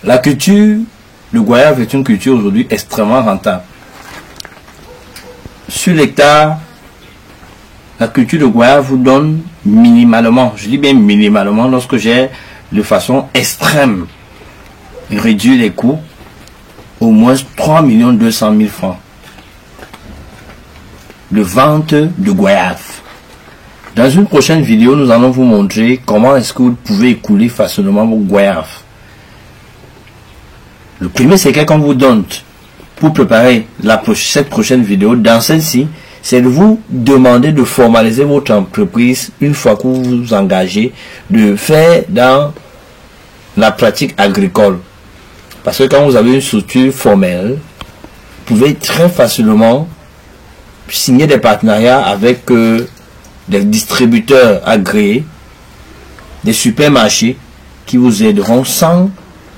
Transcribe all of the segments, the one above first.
La culture de goyave est une culture aujourd'hui extrêmement rentable. Sur l'hectare, la culture de goyave vous donne minimalement, je dis bien minimalement, lorsque j'ai de façon extrême réduit les coûts, au moins 3 200 000 francs de vente de goyave. Dans une prochaine vidéo, nous allons vous montrer comment est-ce que vous pouvez écouler facilement vos goyaves. Le premier secret qu'on vous donne pour préparer cette prochaine vidéo, dans celle-ci, c'est de vous demander de formaliser votre entreprise une fois que vous vous engagez, de faire dans la pratique agricole. Parce que quand vous avez une structure formelle, vous pouvez très facilement signer des partenariats avec des distributeurs agréés, des supermarchés qui vous aideront sans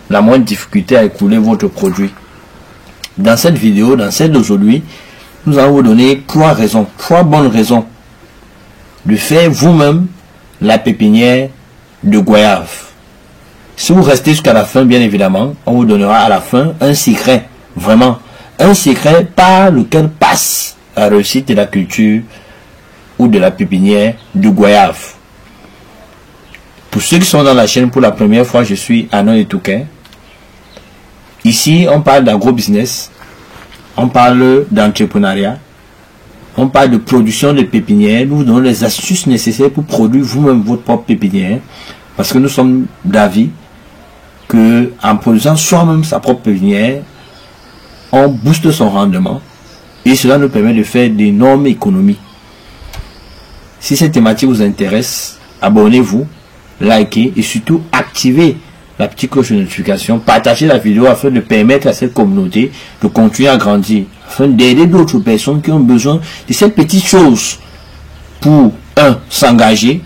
la moindre difficulté à écouler votre produit. Dans cette vidéo, dans celle d'aujourd'hui, nous allons vous donner trois bonnes raisons de faire vous-même la pépinière de goyave. Si vous restez jusqu'à la fin, bien évidemment, on vous donnera à la fin un secret, vraiment, un secret par lequel passe la réussite de la culture ou de la pépinière de goyave. Pour ceux qui sont dans la chaîne pour la première fois, je suis Anon Etouquin. Ici, on parle d'agro-business, on parle d'entrepreneuriat, on parle de production de pépinière. Nous vous donnons les astuces nécessaires pour produire vous-même votre propre pépinière, parce que nous sommes d'avis que en produisant soi-même sa propre pépinière, on booste son rendement et cela nous permet de faire d'énormes économies. Si cette thématique vous intéresse, abonnez-vous, likez et surtout activez la petite cloche de notification, partagez la vidéo afin de permettre à cette communauté de continuer à grandir, afin d'aider d'autres personnes qui ont besoin de cette petite chose pour 1. S'engager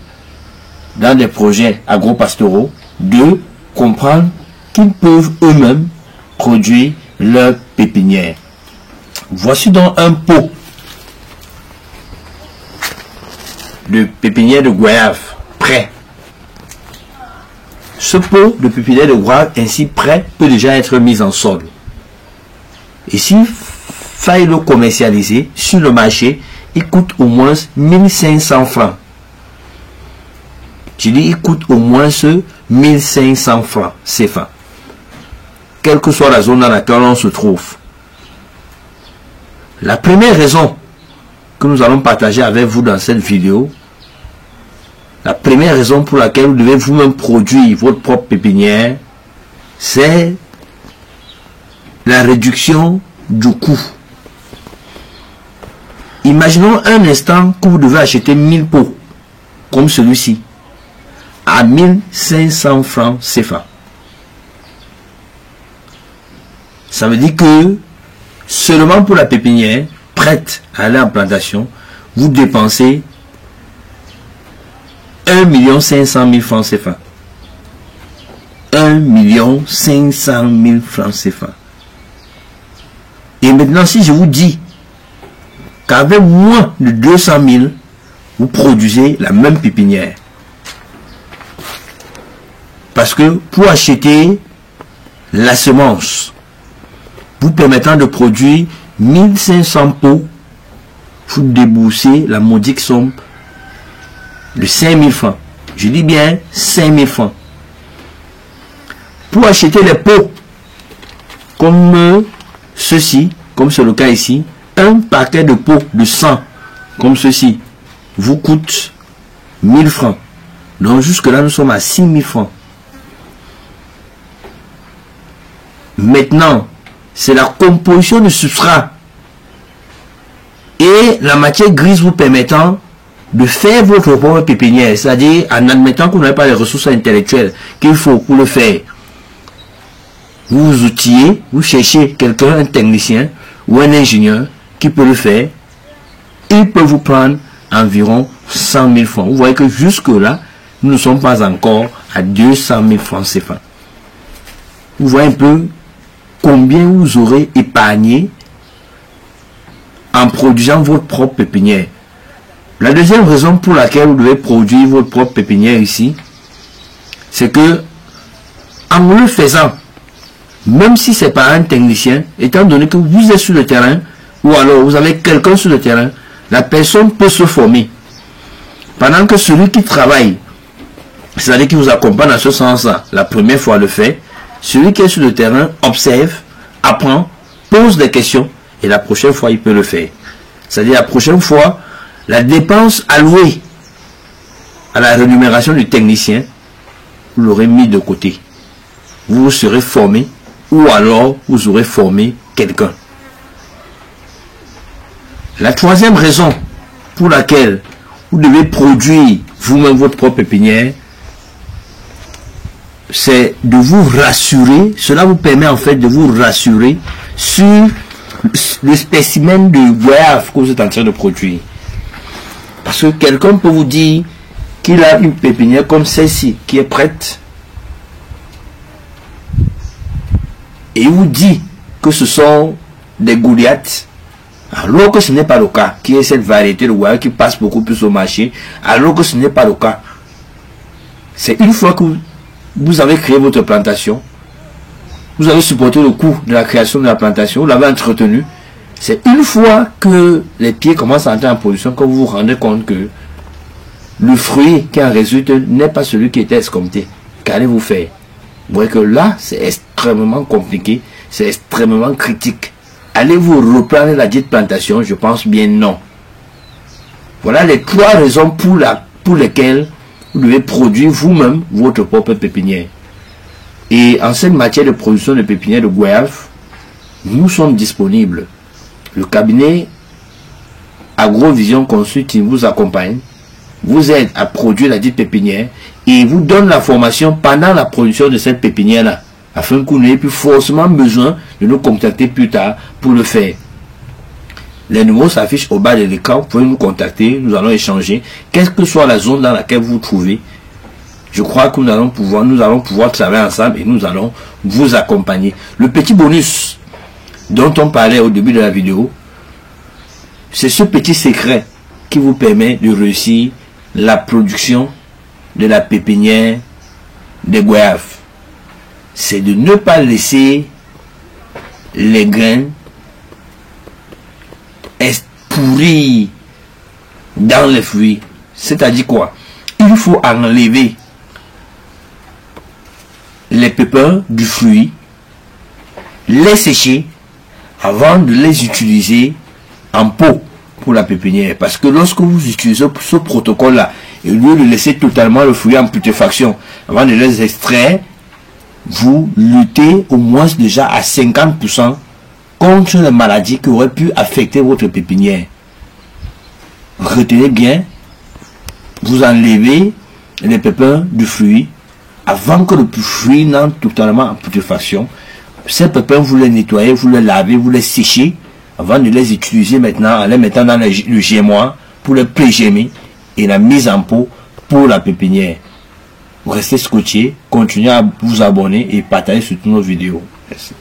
dans des projets agro-pastoraux, 2. Comprendre qu'ils peuvent eux-mêmes produire leur pépinière. Voici donc un pot de pépinière de goyave prêt. Ce pot de pépinière de goyave ainsi prêt peut déjà être mis en sol. Et s'il faille le commercialiser sur le marché, il coûte au moins 1500 francs. Je dis il coûte au moins 1500 francs CFA. Quelle que soit la zone dans laquelle on se trouve. La première raison que nous allons partager avec vous dans cette vidéo, la première raison pour laquelle vous devez vous-même produire votre propre pépinière, c'est la réduction du coût. Imaginons un instant que vous devez acheter 1000 pots, comme celui-ci, à 1500 francs CFA. Ça veut dire que seulement pour la pépinière prête à aller en plantation, vous dépensez 1 500 000 francs CFA. 1 500 000 francs CFA. Et maintenant, si je vous dis qu'avec moins de 200 000, vous produisez la même pépinière. Parce que pour acheter la semence vous permettant de produire 1500 pots, vous déboursez la modique somme de 5000 francs. Je dis bien 5000 francs. Pour acheter les pots comme ceci, comme c'est le cas ici, un paquet de pots de 100 comme ceci vous coûte 1000 francs. Donc jusque là nous sommes à 6000 francs. Maintenant, c'est la composition du substrat et la matière grise vous permettant de faire votre propre pépinière, c'est-à-dire en admettant que vous n'avez pas les ressources intellectuelles qu'il faut pour le faire. Vous vous outillez, vous cherchez quelqu'un, un technicien ou un ingénieur qui peut le faire. Il peut vous prendre environ 100 000 francs. Vous voyez que jusque-là, nous ne sommes pas encore à 200 000 francs CFA. Vous voyez un peu combien vous aurez épargné en produisant votre propre pépinière. La deuxième raison pour laquelle vous devez produire votre propre pépinière ici, c'est que en le faisant, même si c'est pas un technicien, étant donné que vous êtes sur le terrain, ou alors vous avez quelqu'un sur le terrain, la personne peut se former. Pendant que celui qui travaille, c'est-à-dire qui vous accompagne dans ce sens-là, la première fois le fait, celui qui est sur le terrain observe, apprend, pose des questions, et la prochaine fois il peut le faire. C'est-à-dire la prochaine fois, la dépense allouée à la rémunération du technicien, vous l'aurez mis de côté. Vous serez formé, ou alors vous aurez formé quelqu'un. La troisième raison pour laquelle vous devez produire vous-même votre propre pépinière, c'est de vous rassurer. Cela vous permet en fait de vous rassurer sur le spécimen de goyave que vous êtes en train de produire. Parce que quelqu'un peut vous dire qu'il a une pépinière comme celle-ci qui est prête, et il vous dit que ce sont des Goliaths, alors que ce n'est pas le cas, qui est cette variété de goyave qui passe beaucoup plus au marché, alors que ce n'est pas le cas. C'est une fois que vous avez créé votre plantation, vous avez supporté le coût de la création de la plantation, vous l'avez entretenu, c'est une fois que les pieds commencent à entrer en production que vous vous rendez compte que le fruit qui en résulte n'est pas celui qui était escompté. Qu'allez-vous faire? Vous voyez que là, c'est extrêmement compliqué, c'est extrêmement critique. Allez-vous reprendre la dite plantation? Je pense bien non. Voilà les trois raisons pour lesquelles vous devez produire vous-même votre propre pépinière. Et en cette matière de production de pépinière de goyave, nous sommes disponibles. Le cabinet Agrovision Consulting vous accompagne, vous aide à produire la dite pépinière et vous donne la formation pendant la production de cette pépinière-là, afin que vous n'ayez plus forcément besoin de nous contacter plus tard pour le faire. Les numéros s'affichent au bas de l'écran, vous pouvez nous contacter, nous allons échanger, quelle que soit la zone dans laquelle vous vous trouvez. Je crois que nous allons pouvoir travailler ensemble et nous allons vous accompagner. Le petit bonus dont on parlait au début de la vidéo, c'est ce petit secret qui vous permet de réussir la production de la pépinière des goyaves. C'est de ne pas laisser les graines pourrir dans les fruits. C'est-à-dire quoi? Il faut enlever les pépins du fruit, les sécher avant de les utiliser en pot pour la pépinière. Parce que lorsque vous utilisez ce protocole-là, et au lieu de laisser totalement le fruit en putréfaction avant de les extraire, vous luttez au moins déjà à 50% contre les maladies qui auraient pu affecter votre pépinière. Retenez bien, vous enlevez les pépins du fruit avant que le fruit n'entre totalement en putréfaction. Ces pépins, vous les nettoyez, vous les lavez, vous les séchez avant de les utiliser maintenant en les mettant dans le gémoir pour les pré-gémer et la mise en pot pour la pépinière. Vous restez scotché, continuez à vous abonner et partager sur toutes nos vidéos. Merci.